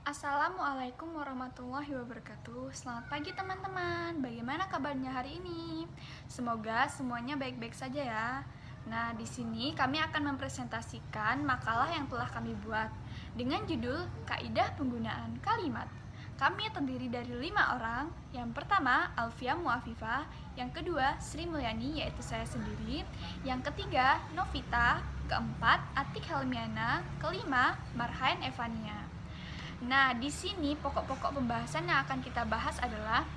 Assalamualaikum warahmatullahi wabarakatuh. Selamat pagi teman-teman. Bagaimana kabarnya hari ini? Semoga semuanya baik-baik saja ya. Nah, di sini kami akan mempresentasikan makalah yang telah kami buat dengan judul Kaidah Penggunaan Kalimat. Kami terdiri dari 5 orang. Yang pertama, Alfia Muafifah. Yang kedua, Sri Mulyani, yaitu saya sendiri. Yang ketiga, Novita. Keempat, Atik Helmiana. Kelima, Marhaen Evania. Nah, di sini pokok-pokok pembahasan yang akan kita bahas adalah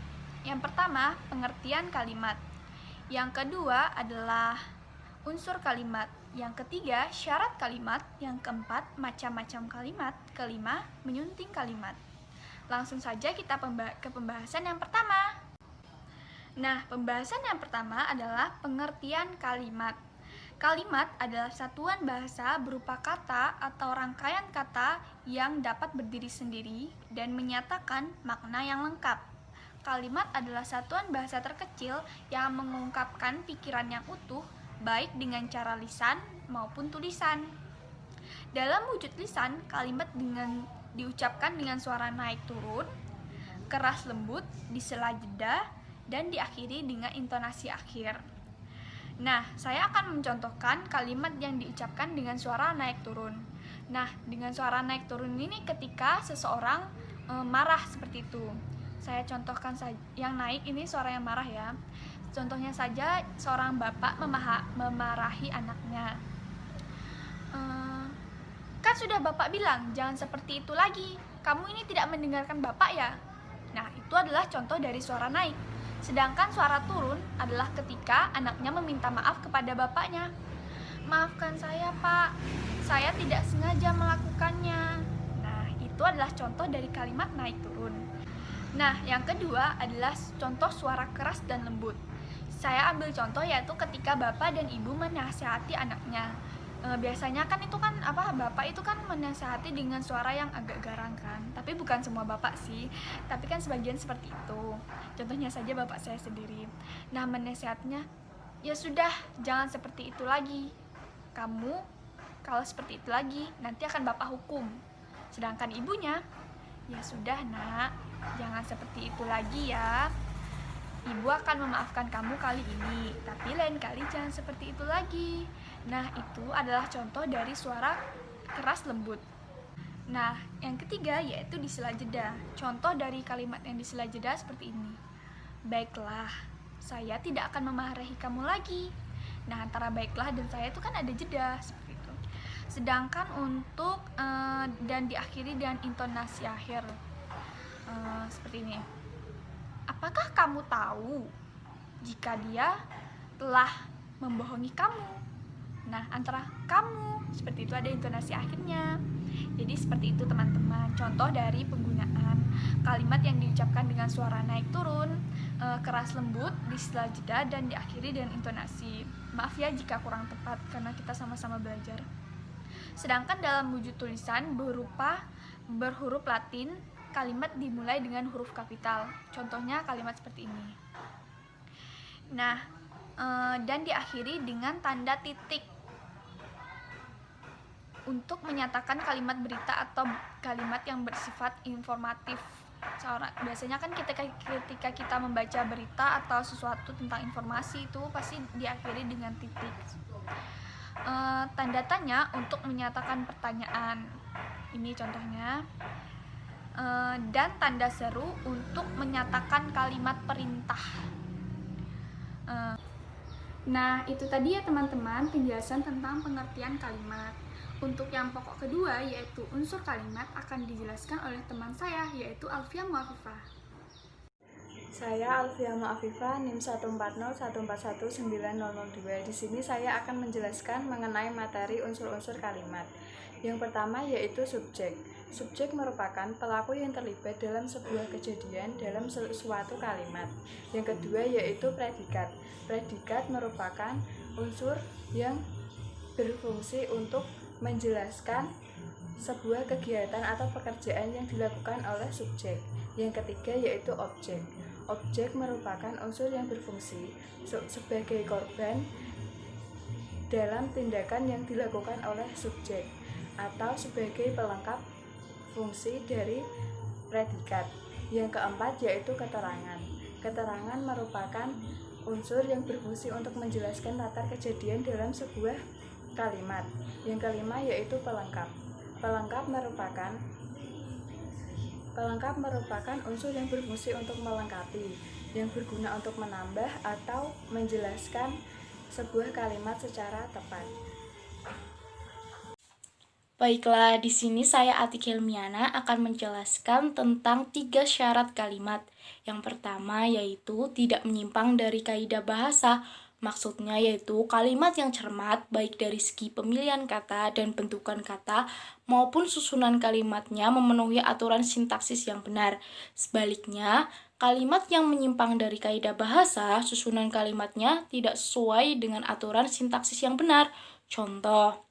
yang pertama, pengertian kalimat. Yang kedua adalah unsur kalimat. Yang ketiga, syarat kalimat. Yang keempat, macam-macam kalimat. Kelima, menyunting kalimat. Langsung saja kita ke pembahasan yang pertama. Nah, pembahasan yang pertama adalah pengertian kalimat. Kalimat adalah satuan bahasa berupa kata atau rangkaian kata yang dapat berdiri sendiri dan menyatakan makna yang lengkap. Kalimat adalah satuan bahasa terkecil yang mengungkapkan pikiran yang utuh, baik dengan cara lisan maupun tulisan. Dalam wujud lisan, kalimat diucapkan dengan suara naik turun, keras lembut, di sela jeda, dan diakhiri dengan intonasi akhir. Nah, saya akan mencontohkan kalimat yang diucapkan dengan suara naik turun. Nah, dengan suara naik turun ini ketika seseorang marah seperti itu. Saya contohkan saja yang naik ini suara yang marah ya. Contohnya saja seorang bapak memarahi anaknya. Kan sudah bapak bilang jangan seperti itu lagi. Kamu ini tidak mendengarkan bapak ya? Nah, itu adalah contoh dari suara naik. Sedangkan suara turun adalah ketika anaknya meminta maaf kepada bapaknya. Maafkan saya, Pak. Saya tidak sengaja melakukannya. Nah, itu adalah contoh dari kalimat naik turun. Nah, yang kedua adalah contoh suara keras dan lembut. Saya ambil contoh yaitu ketika bapak dan ibu menasihati anaknya. Biasanya kan itu kan bapak itu kan menasihati dengan suara yang agak garang kan, tapi bukan semua bapak sih, tapi kan sebagian seperti itu. Contohnya saja bapak saya sendiri. Nah, menasihatnya, ya sudah, jangan seperti itu lagi. Kamu kalau seperti itu lagi nanti akan bapak hukum. Sedangkan ibunya, ya sudah nak, jangan seperti itu lagi ya. Ibu akan memaafkan kamu kali ini, tapi lain kali jangan seperti itu lagi. Nah, itu adalah contoh dari suara keras lembut. Nah, yang ketiga yaitu di sela jeda. Contoh dari kalimat yang di sela jeda seperti ini. Baiklah, saya tidak akan memarahi kamu lagi. Nah, antara baiklah dan saya itu kan ada jeda seperti itu. Sedangkan untuk dan diakhiri dengan intonasi akhir seperti ini. Apakah kamu tahu jika dia telah membohongi kamu? Nah, antara kamu seperti itu ada intonasi akhirnya. Jadi seperti itu teman-teman, contoh dari penggunaan kalimat yang diucapkan dengan suara naik turun, keras lembut, di sela jeda, dan diakhiri dengan intonasi. Maaf ya jika kurang tepat karena kita sama-sama belajar. Sedangkan dalam wujud tulisan berupa berhuruf Latin, kalimat dimulai dengan huruf kapital. Contohnya kalimat seperti ini. Nah, dan diakhiri dengan tanda titik untuk menyatakan kalimat berita atau kalimat yang bersifat informatif. Biasanya kan ketika kita membaca berita atau sesuatu tentang informasi itu pasti diakhiri dengan titik. Tanda tanya untuk menyatakan pertanyaan. Ini contohnya. Dan tanda seru untuk menyatakan kalimat perintah. Nah, itu tadi ya teman-teman penjelasan tentang pengertian kalimat. Untuk yang pokok kedua yaitu unsur kalimat akan dijelaskan oleh teman saya yaitu Alfia Muafifah. Saya Alfia Muafifah, NIM 140141902. Di sini saya akan menjelaskan mengenai materi unsur-unsur kalimat. Yang pertama yaitu subjek. Subjek merupakan pelaku yang terlibat dalam sebuah kejadian dalam suatu kalimat. Yang kedua yaitu predikat. Predikat merupakan unsur yang berfungsi untuk menjelaskan sebuah kegiatan atau pekerjaan yang dilakukan oleh subjek. Yang ketiga yaitu objek. Objek merupakan unsur yang berfungsi sebagai korban dalam tindakan yang dilakukan oleh subjek atau sebagai pelengkap fungsi dari predikat. Yang keempat yaitu keterangan. Keterangan merupakan unsur yang berfungsi untuk menjelaskan latar kejadian dalam sebuah kalimat. Yang kelima yaitu pelengkap. Pelengkap merupakan unsur yang berfungsi untuk melengkapi, yang berguna untuk menambah atau menjelaskan sebuah kalimat secara tepat. Baiklah, di sini saya Atik Hilmiana akan menjelaskan tentang 3 syarat kalimat. Yang pertama yaitu tidak menyimpang dari kaidah bahasa. Maksudnya yaitu kalimat yang cermat baik dari segi pemilihan kata dan bentukan kata maupun susunan kalimatnya memenuhi aturan sintaksis yang benar. Sebaliknya, kalimat yang menyimpang dari kaidah bahasa, susunan kalimatnya tidak sesuai dengan aturan sintaksis yang benar. Contoh,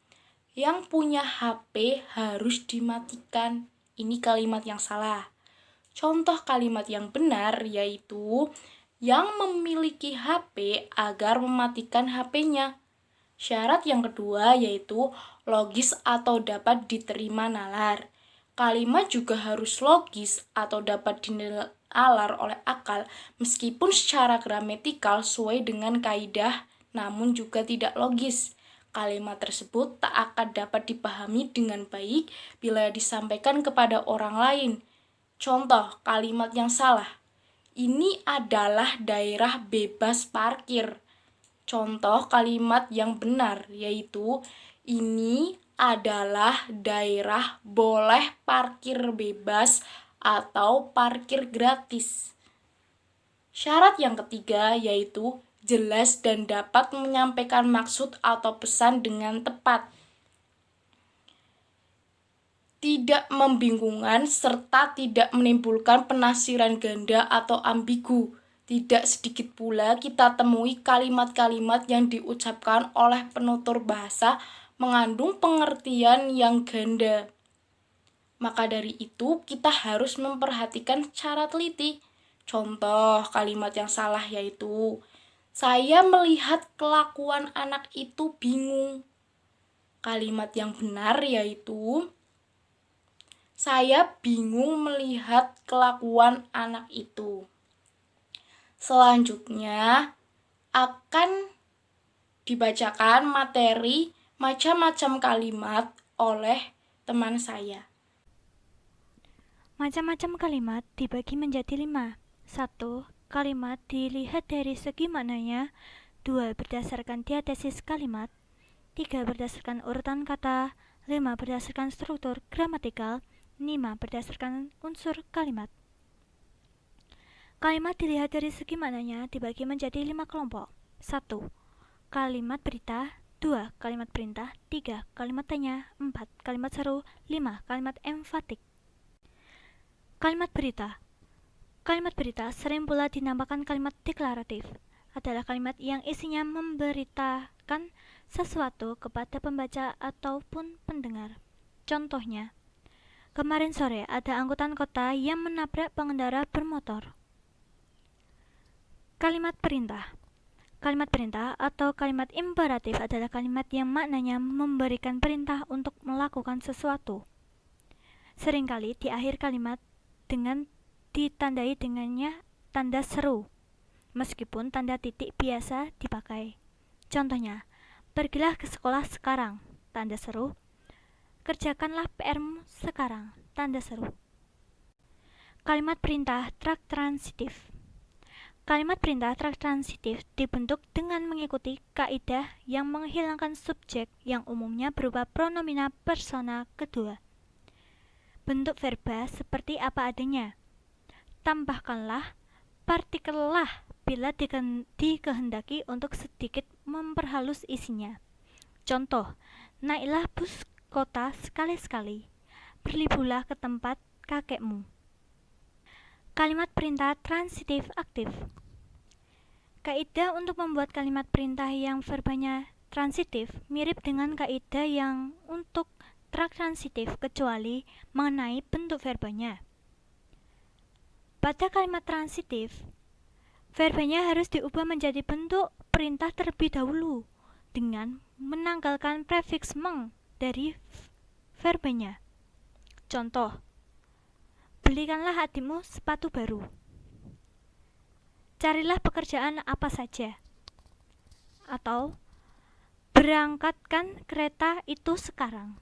yang punya HP harus dimatikan. Ini kalimat yang salah. Contoh kalimat yang benar yaitu yang memiliki HP agar mematikan HP-nya. Syarat yang kedua yaitu logis atau dapat diterima nalar. Kalimat juga harus logis atau dapat dinalar oleh akal meskipun secara gramatikal sesuai dengan kaidah namun juga tidak logis. Kalimat tersebut tak akan dapat dipahami dengan baik bila disampaikan kepada orang lain. Contoh kalimat yang salah. Ini adalah daerah bebas parkir. Contoh kalimat yang benar yaitu ini adalah daerah boleh parkir bebas atau parkir gratis. Syarat yang ketiga yaitu jelas dan dapat menyampaikan maksud atau pesan dengan tepat. Tidak membingungkan serta tidak menimbulkan penafsiran ganda atau ambigu. Tidak sedikit pula kita temui kalimat-kalimat yang diucapkan oleh penutur bahasa mengandung pengertian yang ganda. Maka dari itu kita harus memperhatikan secara teliti. Contoh kalimat yang salah yaitu saya melihat kelakuan anak itu bingung. Kalimat yang benar yaitu saya bingung melihat kelakuan anak itu. Selanjutnya akan dibacakan materi macam-macam kalimat oleh teman saya. Macam-macam kalimat dibagi menjadi 5. 1. Kalimat dilihat dari segi maknanya. 2. Berdasarkan diatesis kalimat. 3. Berdasarkan urutan kata. 5. Berdasarkan struktur gramatikal. 5. Berdasarkan unsur kalimat. Kalimat dilihat dari segi maknanya dibagi menjadi 5 kelompok. 1. Kalimat berita. 2. Kalimat perintah. 3. Kalimat tanya. 4. Kalimat seru. 5. Kalimat emfatik. Kalimat berita. Kalimat berita sering pula dinamakan kalimat deklaratif. Adalah kalimat yang isinya memberitakan sesuatu kepada pembaca ataupun pendengar. Contohnya, kemarin sore ada angkutan kota yang menabrak pengendara bermotor. Kalimat perintah. Kalimat perintah atau kalimat imperatif adalah kalimat yang maknanya memberikan perintah untuk melakukan sesuatu. Seringkali di akhir kalimat dengan ditandai dengannya tanda seru, meskipun tanda titik biasa dipakai. Contohnya, pergilah ke sekolah sekarang, tanda seru. Kerjakanlah PR-mu sekarang, tanda seru. Kalimat perintah trak transitif. Kalimat perintah trak transitif dibentuk dengan mengikuti kaidah yang menghilangkan subjek yang umumnya berupa pronomina persona kedua. Bentuk verba seperti apa adanya. Tambahkanlah partikel lah bila dikehendaki untuk sedikit memperhalus isinya. Contoh, naiklah bus kota sekali-sekali. Berliburlah ke tempat kakekmu. Kalimat perintah transitif aktif. Kaidah untuk membuat kalimat perintah yang verbanya transitif mirip dengan kaidah yang untuk trak transitif kecuali mengenai bentuk verbanya. Pada kalimat transitif, verbanya harus diubah menjadi bentuk perintah terlebih dahulu dengan menanggalkan prefiks meng dari verbanya. Contoh, belikanlah adikmu sepatu baru. Carilah pekerjaan apa saja. Atau berangkatkan kereta itu sekarang.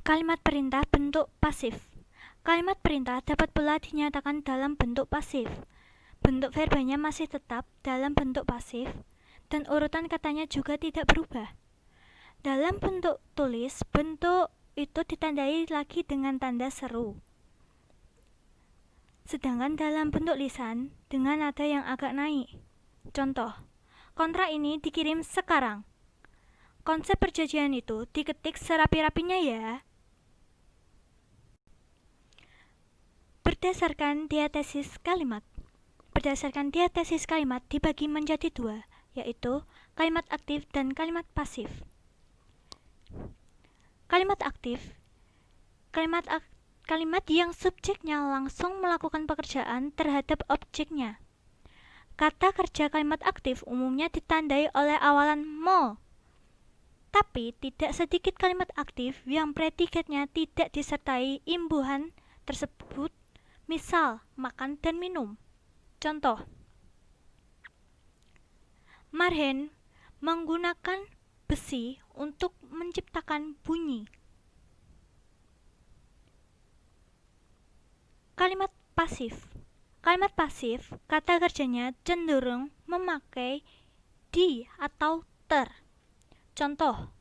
Kalimat perintah bentuk pasif. Kalimat perintah dapat pula dinyatakan dalam bentuk pasif. Bentuk verbanya masih tetap dalam bentuk pasif dan urutan katanya juga tidak berubah. Dalam bentuk tulis, bentuk itu ditandai lagi dengan tanda seru. Sedangkan dalam bentuk lisan dengan nada yang agak naik. Contoh, kontrak ini dikirim sekarang. Konsep perjanjian itu diketik serapi-rapinya ya. Berdasarkan diatesis kalimat. Berdasarkan diatesis kalimat dibagi menjadi dua, yaitu kalimat aktif dan kalimat pasif. Kalimat aktif, kalimat yang subjeknya langsung melakukan pekerjaan terhadap objeknya. Kata kerja kalimat aktif umumnya ditandai oleh awalan mo. Tapi tidak sedikit kalimat aktif yang predikatnya tidak disertai imbuhan tersebut, misal makan dan minum. Contoh, Marhen menggunakan besi untuk menciptakan bunyi. Kalimat pasif. Kalimat pasif, kata kerjanya cenderung memakai di atau ter. Contoh,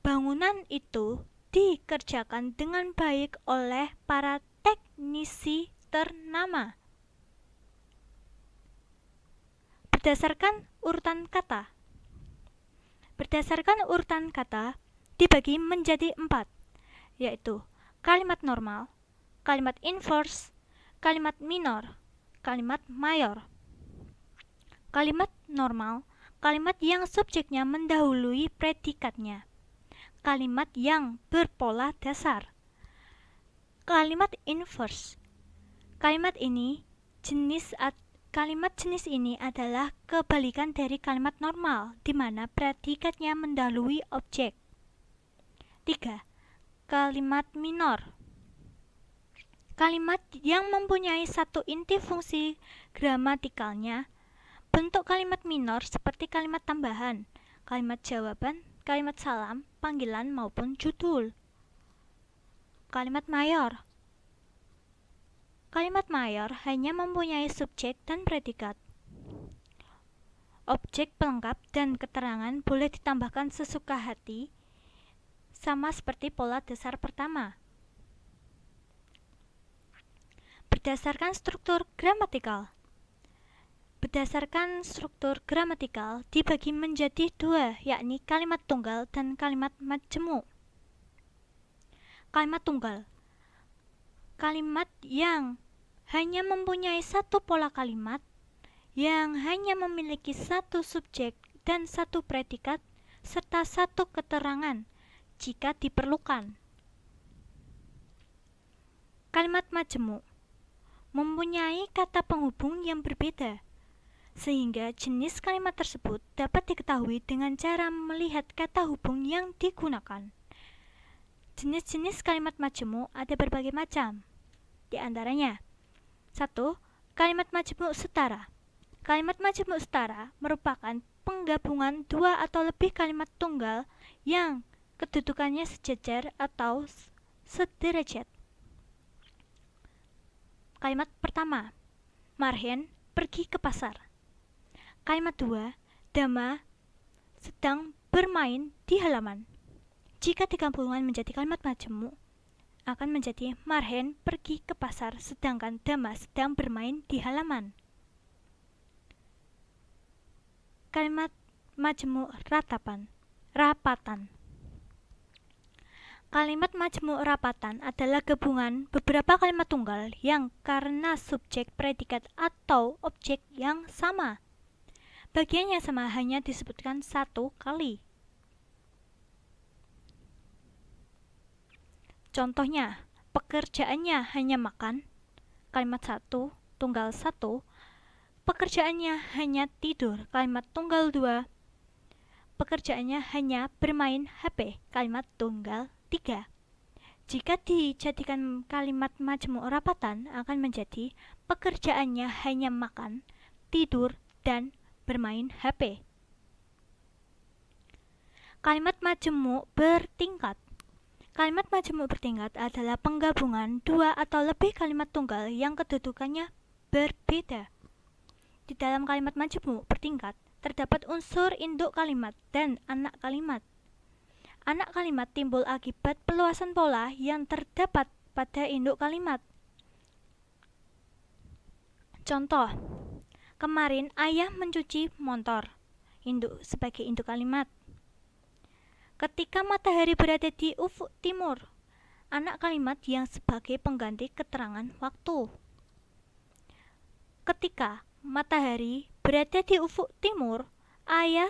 bangunan itu dikerjakan dengan baik oleh para teknisi ternama. Berdasarkan urutan kata. Berdasarkan urutan kata dibagi menjadi 4, yaitu kalimat normal, kalimat inverse, kalimat minor, kalimat mayor. Kalimat normal, kalimat yang subjeknya mendahului predikatnya. Kalimat yang berpola dasar. Kalimat inverse. Kalimat jenis ini adalah kebalikan dari kalimat normal, di mana predikatnya mendahului objek. 3. Kalimat minor. Kalimat yang mempunyai satu inti fungsi gramatikalnya. Bentuk kalimat minor seperti kalimat tambahan, kalimat jawaban, kalimat salam, panggilan maupun judul. Kalimat mayor. Kalimat mayor hanya mempunyai subjek dan predikat. Objek pelengkap dan keterangan boleh ditambahkan sesuka hati, sama seperti pola dasar pertama. Berdasarkan struktur gramatikal. Berdasarkan struktur gramatikal dibagi menjadi dua, yakni kalimat tunggal dan kalimat majemuk. Kalimat tunggal. Kalimat yang hanya mempunyai satu pola kalimat, yang hanya memiliki satu subjek dan satu predikat, serta satu keterangan jika diperlukan. Kalimat majemuk mempunyai kata penghubung yang berbeda, sehingga jenis kalimat tersebut dapat diketahui dengan cara melihat kata hubung yang digunakan. Jenis-jenis kalimat majemuk ada berbagai macam. Di antaranya, 1. Kalimat majemuk setara. Kalimat majemuk setara merupakan penggabungan dua atau lebih kalimat tunggal yang kedudukannya sejajar atau sederajat. Kalimat pertama, Marhen pergi ke pasar. Kalimat 2, Dama sedang bermain di halaman. Jika digabungkan menjadi kalimat majemuk, akan menjadi Marhen pergi ke pasar sedangkan Dama sedang bermain di halaman. Kalimat majemuk rapatan. Kalimat majemuk rapatan adalah gabungan beberapa kalimat tunggal yang karena subjek, predikat, atau objek yang sama. Bagian yang sama hanya disebutkan satu kali. Contohnya, pekerjaannya hanya makan. Kalimat 1, tunggal 1. Pekerjaannya hanya tidur. Kalimat tunggal 2. Pekerjaannya hanya bermain HP. Kalimat tunggal 3. Jika dijadikan kalimat majemuk rapatan akan menjadi pekerjaannya hanya makan, tidur, dan bermain HP. Kalimat majemuk bertingkat. Kalimat majemuk bertingkat adalah penggabungan dua atau lebih kalimat tunggal yang kedudukannya berbeda. Di dalam kalimat majemuk bertingkat terdapat unsur induk kalimat dan anak kalimat. Anak kalimat timbul akibat peluasan pola yang terdapat pada induk kalimat. Contoh, kemarin ayah mencuci motor, induk sebagai induk kalimat. Ketika matahari berada di ufuk timur, anak kalimat yang sebagai pengganti keterangan waktu. Ketika matahari berada di ufuk timur, ayah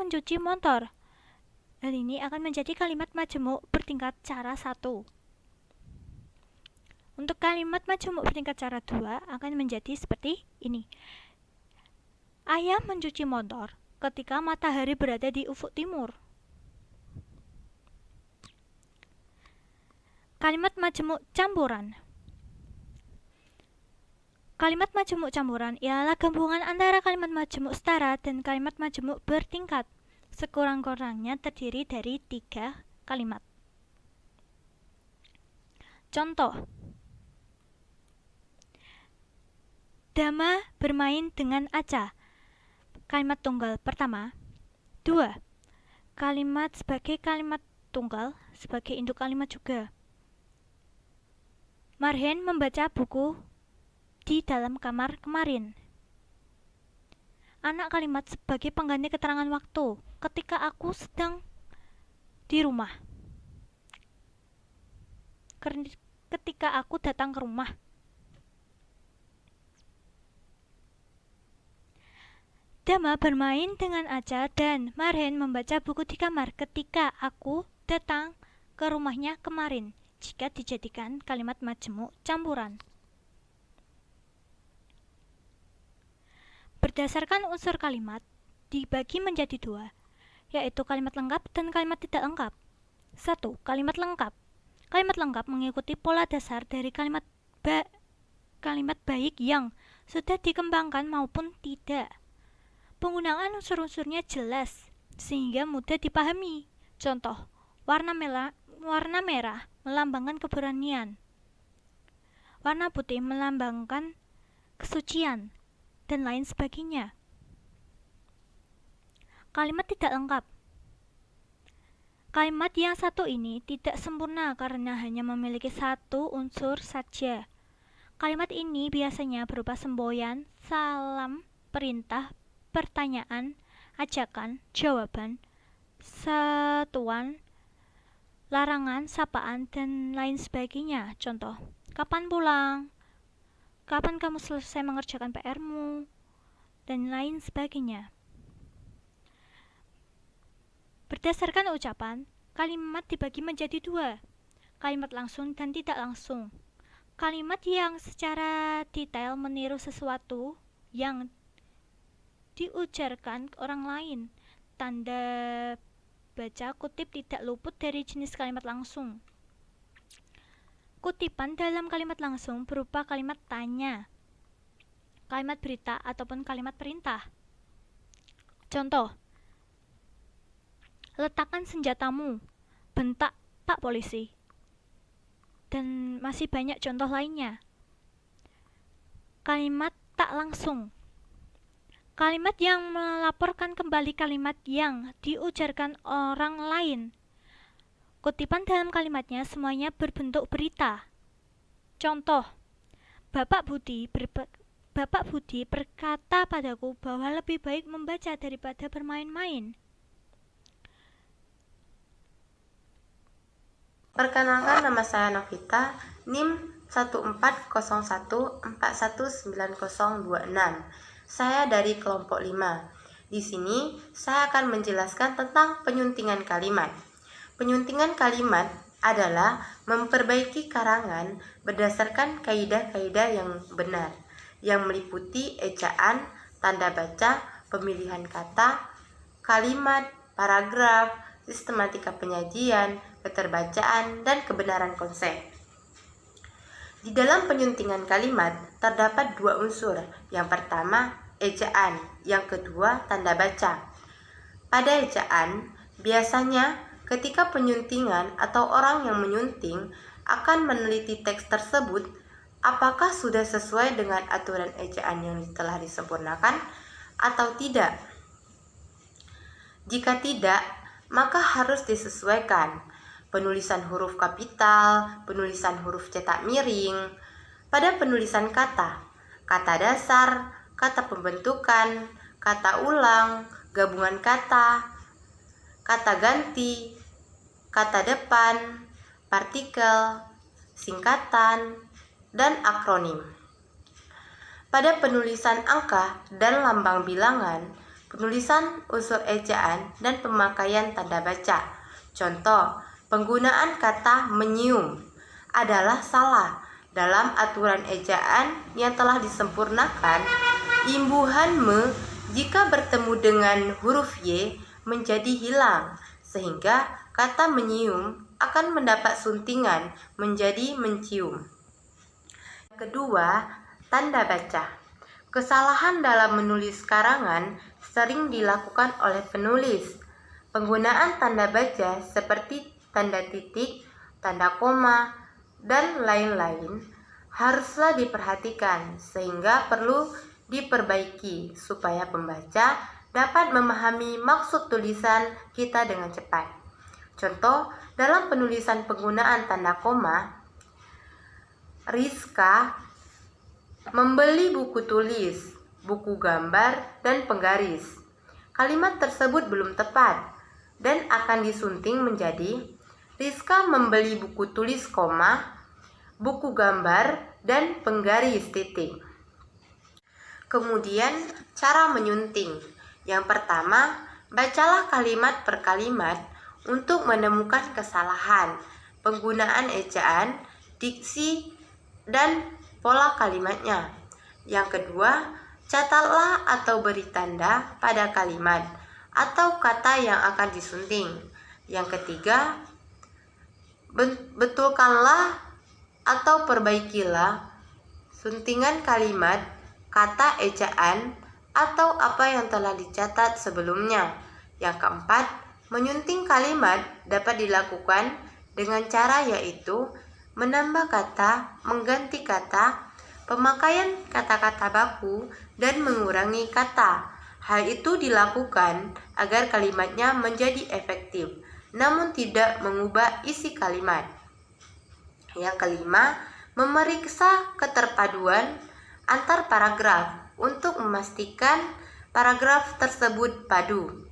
mencuci motor. Hal ini akan menjadi kalimat majemuk bertingkat cara 1. Untuk kalimat majemuk bertingkat cara 2 akan menjadi seperti ini. Ayah mencuci motor ketika matahari berada di ufuk timur. Kalimat majemuk campuran. Kalimat majemuk campuran ialah gabungan antara kalimat majemuk setara dan kalimat majemuk bertingkat. Sekurang-kurangnya terdiri dari 3 kalimat. Contoh, Dama bermain dengan Aca. Kalimat tunggal pertama. 2. Kalimat sebagai kalimat tunggal sebagai induk kalimat juga. Marhen membaca buku di dalam kamar kemarin. Anak kalimat sebagai pengganti keterangan waktu ketika aku sedang di rumah. Ketika aku datang ke rumah. Dama bermain dengan Aca dan Marhen membaca buku di kamar ketika aku datang ke rumahnya kemarin, jika dijadikan kalimat majemuk campuran. Berdasarkan unsur kalimat, dibagi menjadi 2, yaitu kalimat lengkap dan kalimat tidak lengkap. 1. Kalimat lengkap. Kalimat lengkap mengikuti pola dasar dari kalimat baik yang sudah dikembangkan maupun tidak. Penggunaan unsur-unsurnya jelas, sehingga mudah dipahami. Contoh, warna merah melambangkan keberanian. Warna putih melambangkan kesucian, dan lain sebagainya. Kalimat tidak lengkap. Kalimat yang satu ini tidak sempurna karena hanya memiliki satu unsur saja. Kalimat ini biasanya berupa semboyan, salam, perintah, pertanyaan, ajakan, jawaban, satuan, larangan, sapaan, dan lain sebagainya. Contoh, kapan pulang? Kapan kamu selesai mengerjakan PR-mu? Dan lain sebagainya. Berdasarkan ucapan, kalimat dibagi menjadi 2, kalimat langsung dan tidak langsung. Kalimat yang secara detail meniru sesuatu yang diujarkan orang lain. Tanda baca kutip tidak luput dari jenis kalimat langsung. Kutipan dalam kalimat langsung berupa kalimat tanya, kalimat berita, ataupun kalimat perintah. Contoh, letakkan senjatamu, bentak Pak Polisi. Dan masih banyak contoh lainnya. Kalimat tak langsung. Kalimat yang melaporkan kembali kalimat yang diujarkan orang lain. Kutipan dalam kalimatnya semuanya berbentuk berita. Contoh, Bapak Budi berkata padaku bahwa lebih baik membaca daripada bermain-main. Perkenalkan, nama saya Novita, NIM 1401419026. Saya dari kelompok 5. Di sini saya akan menjelaskan tentang penyuntingan kalimat. Penyuntingan kalimat adalah memperbaiki karangan berdasarkan kaidah-kaidah yang benar, yang meliputi ejaan, tanda baca, pemilihan kata, kalimat, paragraf, sistematika penyajian, keterbacaan, dan kebenaran konsep. Di dalam penyuntingan kalimat terdapat dua unsur. Yang pertama, ejaan. Yang kedua, tanda baca. Pada ejaan, biasanya ketika penyuntingan atau orang yang menyunting akan meneliti teks tersebut apakah sudah sesuai dengan aturan ejaan yang telah disempurnakan atau tidak. Jika tidak, maka harus disesuaikan. Penulisan huruf kapital, penulisan huruf cetak miring. Pada penulisan kata, kata dasar, kata pembentukan, kata ulang, gabungan kata, kata ganti, kata depan, partikel, singkatan, dan akronim. Pada penulisan angka dan lambang bilangan, penulisan unsur ejaan dan pemakaian tanda baca. Contoh, penggunaan kata menyium adalah salah dalam aturan ejaan yang telah disempurnakan. Imbuhan me jika bertemu dengan huruf y menjadi hilang, sehingga kata menyium akan mendapat suntingan menjadi mencium. Kedua, tanda baca. Kesalahan dalam menulis karangan sering dilakukan oleh penulis. Penggunaan tanda baca seperti tanda titik, tanda koma, dan lain-lain haruslah diperhatikan sehingga perlu diperbaiki supaya pembaca dapat memahami maksud tulisan kita dengan cepat. Contoh, dalam penulisan penggunaan tanda koma, Rizka membeli buku tulis, buku gambar, dan penggaris. Kalimat tersebut belum tepat dan akan disunting menjadi Rizka membeli buku tulis, buku gambar, dan penggaris titik. Kemudian cara menyunting. Yang pertama, bacalah kalimat per kalimat untuk menemukan kesalahan, penggunaan ejaan, diksi, dan pola kalimatnya. Yang kedua, catatlah atau beri tanda pada kalimat atau kata yang akan disunting. Yang ketiga, betulkanlah atau perbaikilah suntingan kalimat, kata ejaan, atau apa yang telah dicatat sebelumnya. Yang keempat, menyunting kalimat dapat dilakukan dengan cara yaitu menambah kata, mengganti kata, pemakaian kata-kata baku, dan mengurangi kata. Hal itu dilakukan agar kalimatnya menjadi efektif, namun tidak mengubah isi kalimat. Yang kelima, memeriksa keterpaduan antar paragraf untuk memastikan paragraf tersebut padu.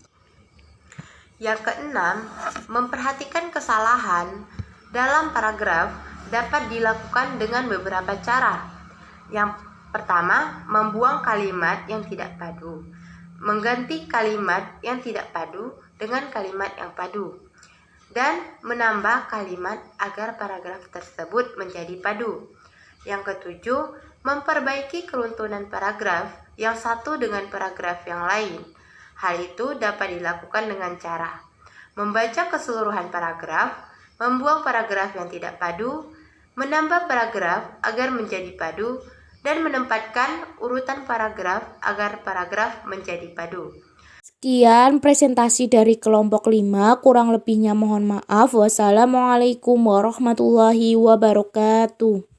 Yang keenam, memperhatikan kesalahan dalam paragraf dapat dilakukan dengan beberapa cara. Yang pertama, membuang kalimat yang tidak padu, mengganti kalimat yang tidak padu dengan kalimat yang padu, dan menambah kalimat agar paragraf tersebut menjadi padu. Yang ketujuh, memperbaiki keruntuhan paragraf yang satu dengan paragraf yang lain. Hal itu dapat dilakukan dengan cara membaca keseluruhan paragraf, membuang paragraf yang tidak padu, menambah paragraf agar menjadi padu, dan menempatkan urutan paragraf agar paragraf menjadi padu. Sekian presentasi dari kelompok 5, kurang lebihnya mohon maaf. Wassalamualaikum warahmatullahi wabarakatuh.